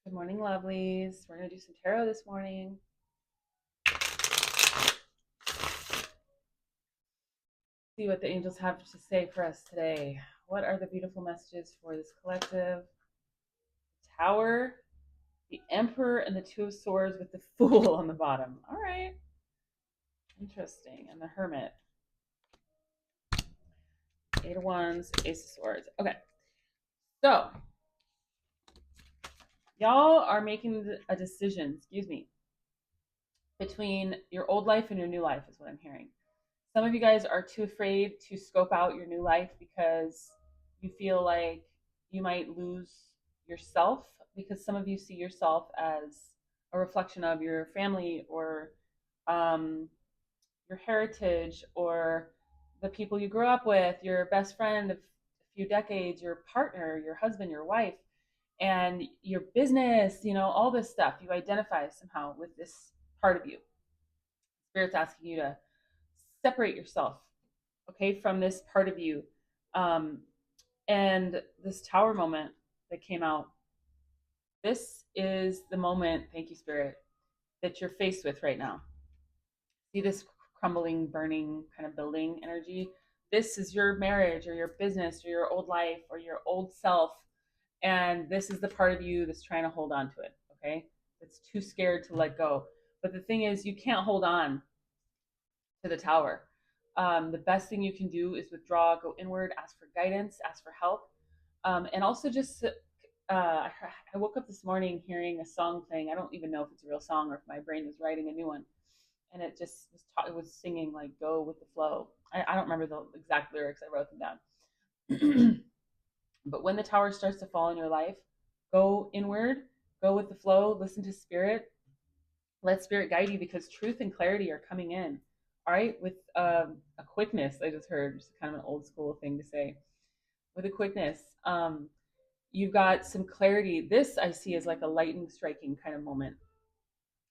Good morning, lovelies. We're going to do some tarot this morning. See what the angels have to say for us today. What are the beautiful messages for this collective? Tower, the Emperor, and the Two of Swords with the Fool on the bottom. All right. Interesting. And the Hermit. Eight of Wands, Ace of Swords. Okay. So, y'all are making a decision, between your old life and your new life, is what I'm hearing. Some of you guys are too afraid to scope out your new life because you feel like you might lose yourself, because some of you see yourself as a reflection of your family or um, your heritage or the people you grew up with, your best friend of a few decades, your partner, your husband, your wife, and your business, all this stuff. You identify somehow with this part of you. Spirit's asking you to separate yourself, okay, from this part of you. Um, and this tower moment that came out, this is the moment, thank you, Spirit, that you're faced with right now. See this crumbling, burning kind of building energy? This is your marriage or your business or your old life or your old self. And this is the part of you that's trying to hold on to it, okay? It's too scared to let go. But the thing is, you can't hold on to the tower. The best thing you can do is withdraw, go inward, ask for guidance, ask for help, and also just. I woke up this morning hearing a song playing. I don't even know if it's a real song or if my brain was writing a new one, and it just it was singing like "Go with the flow." I don't remember the exact lyrics. I wrote them down. But when the tower starts to fall in your life, go inward, go with the flow, listen to spirit, let spirit guide you, because truth and clarity are coming in. All right, with a quickness. I just heard, just kind of an old school thing to say. With a quickness, you've got some clarity. This I see as like a lightning striking kind of moment.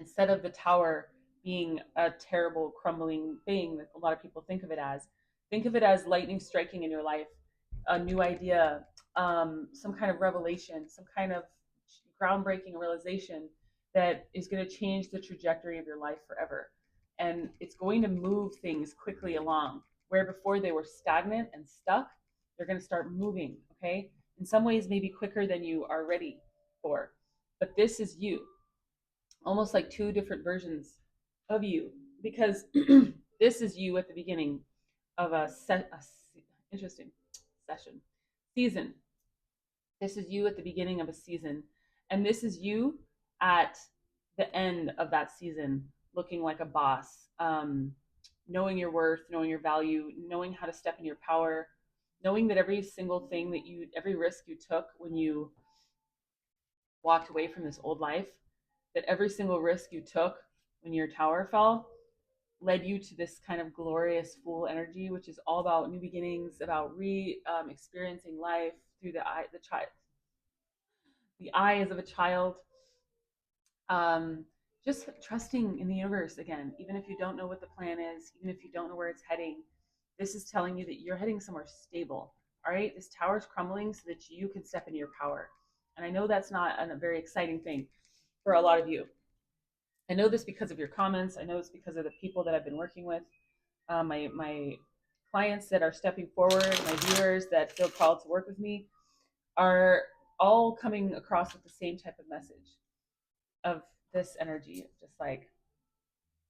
Instead of the tower being a terrible crumbling thing that a lot of people think of it as lightning striking in your life, a new idea, some kind of revelation, some kind of groundbreaking realization that is going to change the trajectory of your life forever. And it's going to move things quickly along. Where before they were stagnant and stuck, they're going to start moving, okay? In some ways, maybe quicker than you are ready for. But this is you, almost like two different versions of you, because this is you at the beginning of interesting session season. This is you at the beginning of a season, and this is you at the end of that season, looking like a boss, knowing your worth, knowing your value, knowing how to step in your power, knowing that every single thing that every risk you took when you walked away from this old life, that every single risk you took when your tower fell led you to this kind of glorious fool energy, which is all about new beginnings, about experiencing life through the eyes of a child. Um, just trusting in the universe again, even if you don't know what the plan is, even if you don't know where it's heading. This is telling you that you're heading somewhere stable. All right, this tower's crumbling so that you can step into your power. And I know that's not a very exciting thing for a lot of you. I know this because of your comments. I know it's because of the people that I've been working with, my clients that are stepping forward, my viewers that feel called to work with me, are all coming across with the same type of message of this energy. Just like,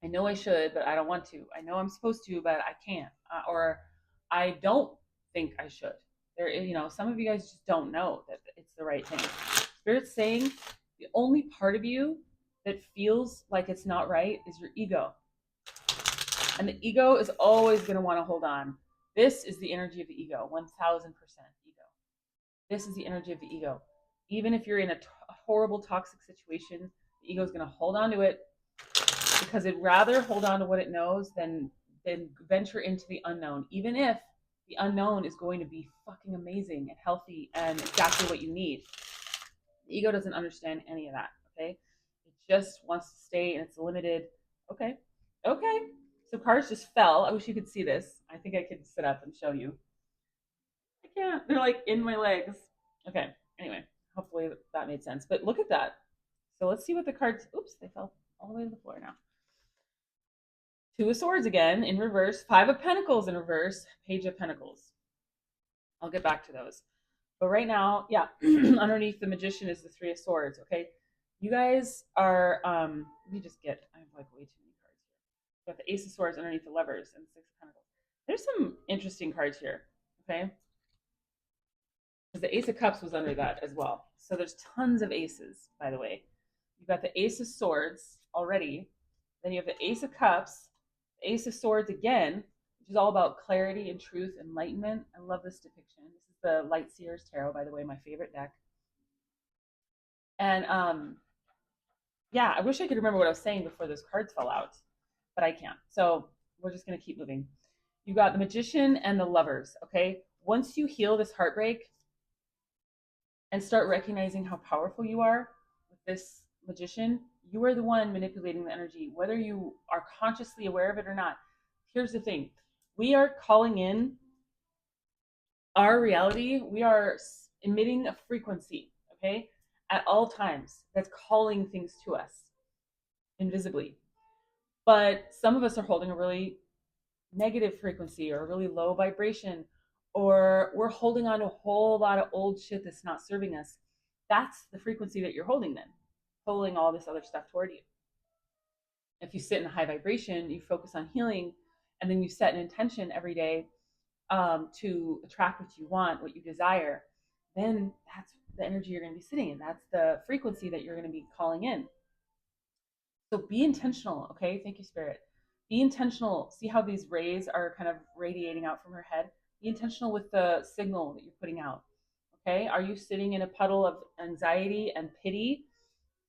I know I should, but I don't want to. I know I'm supposed to, but I can't. Or I don't think I should. Some of you guys just don't know that it's the right thing. Spirit's saying the only part of you that feels like it's not right is your ego. And the ego is always going to want to hold on. This is the energy of the ego, 1000% ego. This is the energy of the ego. Even if you're in a horrible, toxic situation, the ego is going to hold on to it because it'd rather hold on to what it knows than venture into the unknown, even if the unknown is going to be fucking amazing and healthy and exactly what you need. The ego doesn't understand any of that, okay? It just wants to stay in its limited, okay, okay. So cards just fell. I wish you could see this. I think I could sit up and show you. I can't. They're like in my legs. Okay. Anyway, hopefully that made sense. But look at that. So let's see what the cards, oops, they fell all the way to the floor now. Two of Swords again in reverse, Five of Pentacles in reverse, Page of Pentacles. I'll get back to those. But right now, yeah, underneath the Magician is the Three of Swords, okay? You guys are, let me just get, I have like way too many cards here. Got the Ace of Swords underneath the Lovers and Six of Pentacles. There's some interesting cards here, okay? Because the Ace of Cups was under that as well. So there's tons of aces, by the way. You've got the Ace of Swords already. Then you have the Ace of Cups, the Ace of Swords again, which is all about clarity and truth, enlightenment. I love this depiction. This is the Light Seers Tarot, by the way, my favorite deck. And yeah, I wish I could remember what I was saying before those cards fell out, but I can't. So we're just going to keep moving. You got the Magician and the Lovers, okay? Once you heal this heartbreak and start recognizing how powerful you are with this Magician, you are the one manipulating the energy, whether you are consciously aware of it or not. Here's the thing. We are calling in our reality. We are emitting a frequency, okay, at all times that's calling things to us invisibly. But some of us are holding a really negative frequency or a really low vibration, or we're holding on to a whole lot of old shit that's not serving us. That's the frequency that you're holding then, pulling all this other stuff toward you. If you sit in a high vibration, you focus on healing, and then you set an intention every day to attract what you want, what you desire, then that's the energy you're going to be sitting in. That's the frequency that you're going to be calling in. So be intentional, okay? Thank you, Spirit. Be intentional. See how these rays are kind of radiating out from her head? Be intentional with the signal that you're putting out, okay? Are you sitting in a puddle of anxiety and pity,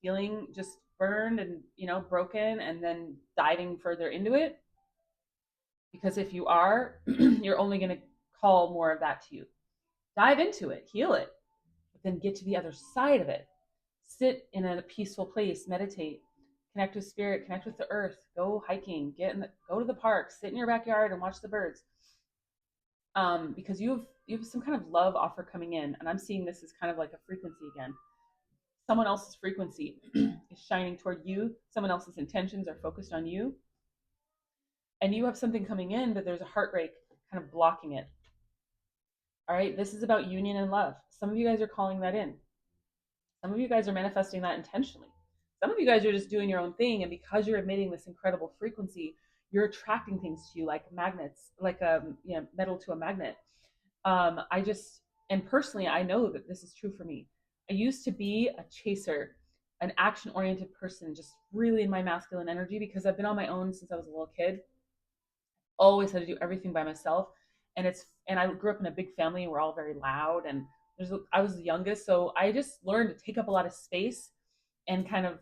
feeling just burned and, broken, and then diving further into it? Because if you are, you're only going to call more of that to you. Dive into it, heal it, but then get to the other side of it. Sit in a peaceful place, meditate, connect with spirit, connect with the earth, go hiking, go to the park, sit in your backyard and watch the birds. Because you have some kind of love offer coming in, and I'm seeing this as kind of like a frequency again. Someone else's frequency is shining toward you. Someone else's intentions are focused on you, and you have something coming in, but there's a heartbreak kind of blocking it. All right, this is about union and love. Some of you guys are calling that in. Some of you guys are manifesting that intentionally. Some of you guys are just doing your own thing, and because you're emitting this incredible frequency, you're attracting things to you like magnets, like metal to a magnet. And personally, I know that this is true for me. I used to be a chaser, an action-oriented person, just really in my masculine energy because I've been on my own since I was a little kid. Always had to do everything by myself, and I grew up in a big family. We're all very loud, and I was the youngest, so I just learned to take up a lot of space and kind of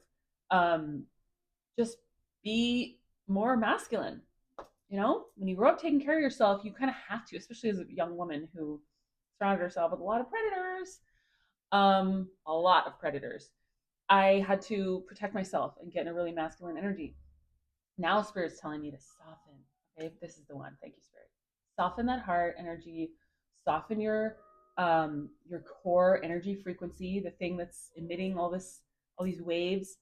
just be more masculine. When you grow up taking care of yourself, you kind of have to, especially as a young woman who surrounded herself with a lot of predators. A lot of predators. I had to protect myself and get in a really masculine energy. Now Spirit's telling me to soften. Okay, this is the one. Thank you, Spirit. Soften that heart energy. Soften your core energy frequency, the thing that's emitting all these waves,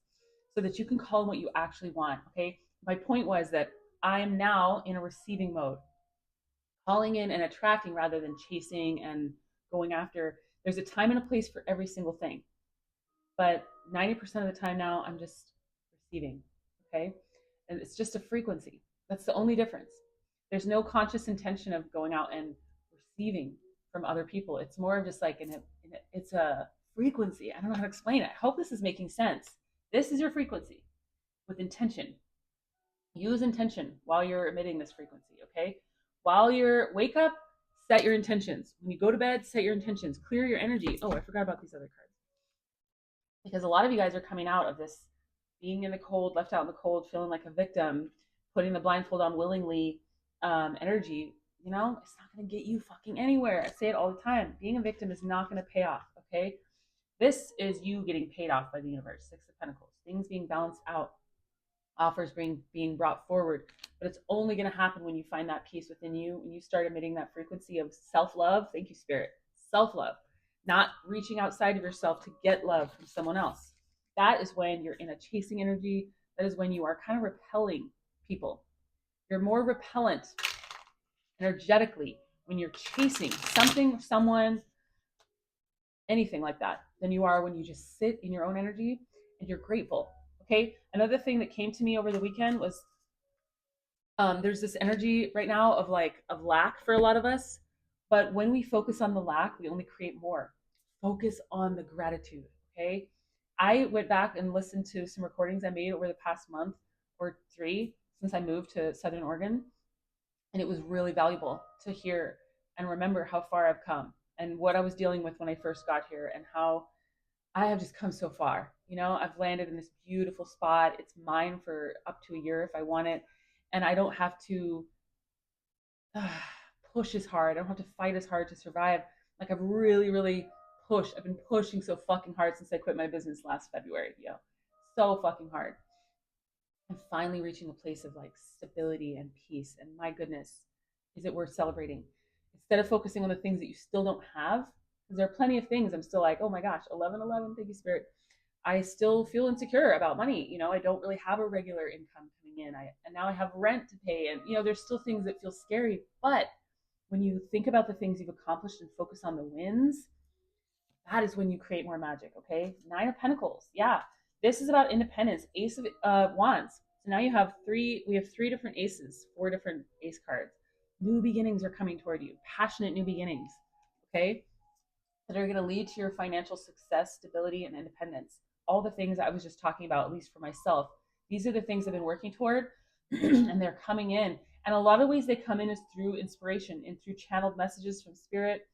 so that you can call in what you actually want. Okay. My point was that I'm now in a receiving mode, calling in and attracting rather than chasing and going after. There's a time and a place for every single thing, but 90% of the time now I'm just receiving. Okay. And it's just a frequency. That's the only difference. There's no conscious intention of going out and receiving from other people. It's more of just like it's a frequency. I don't know how to explain it. I hope this is making sense. This is your frequency with intention. Use intention while you're emitting this frequency, okay? While you're wake up, set your intentions. When you go to bed, set your intentions. Clear your energy. Oh, I forgot about these other cards. Because a lot of you guys are coming out of this being in the cold, left out in the cold, feeling like a victim, putting the blindfold on willingly energy. It's not going to get you fucking anywhere. I say it all the time. Being a victim is not going to pay off, okay? This is you getting paid off by the universe. Six of Pentacles. Things being balanced out. Offers being brought forward. But it's only going to happen when you find that peace within you, when you start emitting that frequency of self-love. Thank you, Spirit. Self-love. Not reaching outside of yourself to get love from someone else. that is when you're in a chasing energy. That is when you are kind of repelling people. You're more repellent energetically when you're chasing something, someone, anything like that, than you are when you just sit in your own energy and you're grateful. Okay. Another thing that came to me over the weekend was there's this energy right now of like of lack for a lot of us, but when we focus on the lack, we only create more. Focus on the gratitude. Okay. I went back and listened to some recordings I made over the past month or three since I moved to Southern Oregon, and it was really valuable to hear and remember how far I've come and what I was dealing with when I first got here and how I have just come so far. You know, I've landed in this beautiful spot. It's mine for up to a year if I want it. And I don't have to uh, push as hard. I don't have to fight as hard to survive. Like I've really, really pushed. I've been pushing so fucking hard since I quit my business last February. Yo, so fucking hard. I'm finally reaching a place of like stability and peace. And my goodness, is it worth celebrating? Instead of focusing on the things that you still don't have, because there are plenty of things I'm still like, oh my gosh, 1111, thank you, Spirit. I still feel insecure about money. You know, I don't really have a regular income coming in. And now I have rent to pay. And, you know, there's still things that feel scary. But when you think about the things you've accomplished and focus on the wins, that is when you create more magic. Okay. Nine of Pentacles. Yeah. This is about independence. Ace of Wands. So now we have three different aces, four different ace cards. New beginnings are coming toward you. Passionate new beginnings. Okay. That are going to lead to your financial success, stability, and independence. All the things I was just talking about, at least for myself. These are the things I've been working toward, and they're coming in. And a lot of ways they come in is through inspiration and through channeled messages from spirit.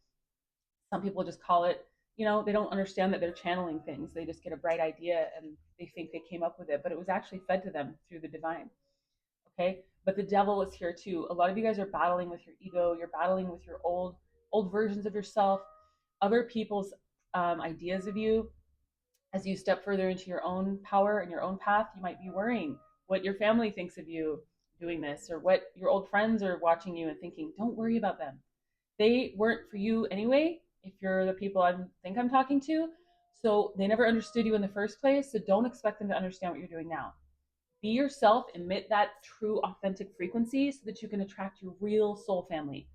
Some people just call it, you know, they don't understand that they're channeling things. They just get a bright idea and they think they came up with it, but it was actually fed to them through the divine. Okay. But the devil is here too. A lot of you guys are battling with your ego. You're battling with your old versions of yourself, other people's ideas of you. As you step further into your own power and your own path, you might be worrying what your family thinks of you doing this, or what your old friends are watching you and thinking. Don't worry about them. They weren't for you anyway, if you're the people I think I'm talking to. So they never understood you in the first place. So don't expect them to understand what you're doing now. Be yourself, emit that true, authentic frequency so that you can attract your real soul family.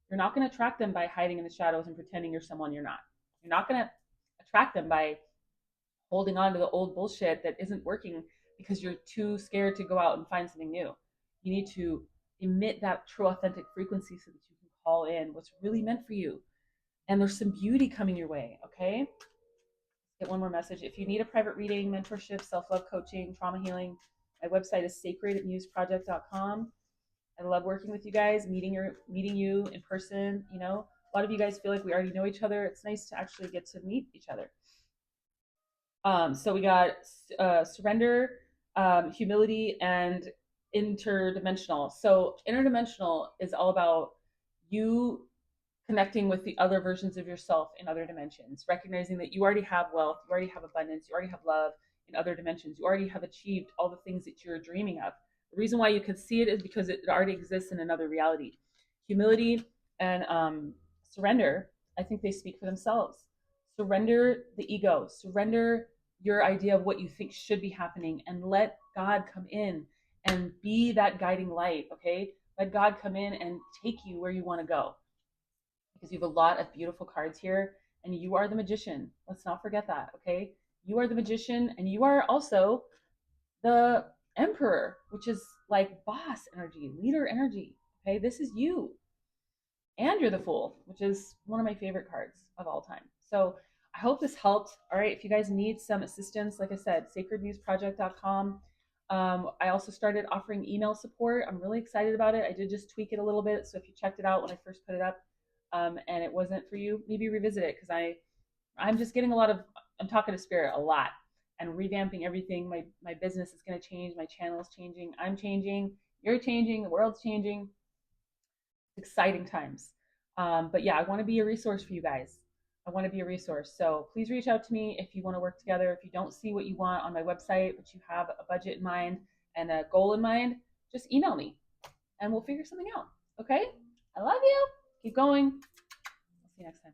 You're not going to attract them by hiding in the shadows and pretending you're someone you're not. You're not going to attract them by holding on to the old bullshit that isn't working because you're too scared to go out and find something new. You need to emit that true, authentic frequency so that you can call in what's really meant for you. And there's some beauty coming your way, okay? Get one more message. If you need a private reading, mentorship, self-love coaching, trauma healing, my website is sacredmuseproject.com. I love working with you guys, meeting you in person. You know, a lot of you guys feel like we already know each other. It's nice to actually get to meet each other. So we got surrender, humility, and interdimensional. So interdimensional is all about you connecting with the other versions of yourself in other dimensions, recognizing that you already have wealth, you already have abundance, you already have love in other dimensions, you already have achieved all the things that you're dreaming of. The reason why you can see it is because it already exists in another reality. Humility and surrender, I think they speak for themselves. Surrender the ego, surrender your idea of what you think should be happening, and let God come in and be that guiding light, okay? Let God come in and take you where you want to go, because you have a lot of beautiful cards here, and you are the magician. Let's not forget that, okay? You are the magician, and you are also the emperor, which is like boss energy, leader energy, okay? This is you. And you're the fool, which is one of my favorite cards of all time. So I hope this helped. All right, if you guys need some assistance, like I said, sacredmuseproject.com. I also started offering email support. I'm really excited about it. I did just tweak it a little bit. So if you checked it out when I first put it up, and it wasn't for you, maybe revisit it, because I'm just getting I'm talking to spirit a lot and revamping everything. My business is going to change. My channel is changing. I'm changing. You're changing. The world's changing. Exciting times. But yeah, I want to be a resource for you guys. I want to be a resource. So please reach out to me if you want to work together. If you don't see what you want on my website, but you have a budget in mind and a goal in mind, just email me and we'll figure something out. Okay? I love you. Keep going. I'll see you next time.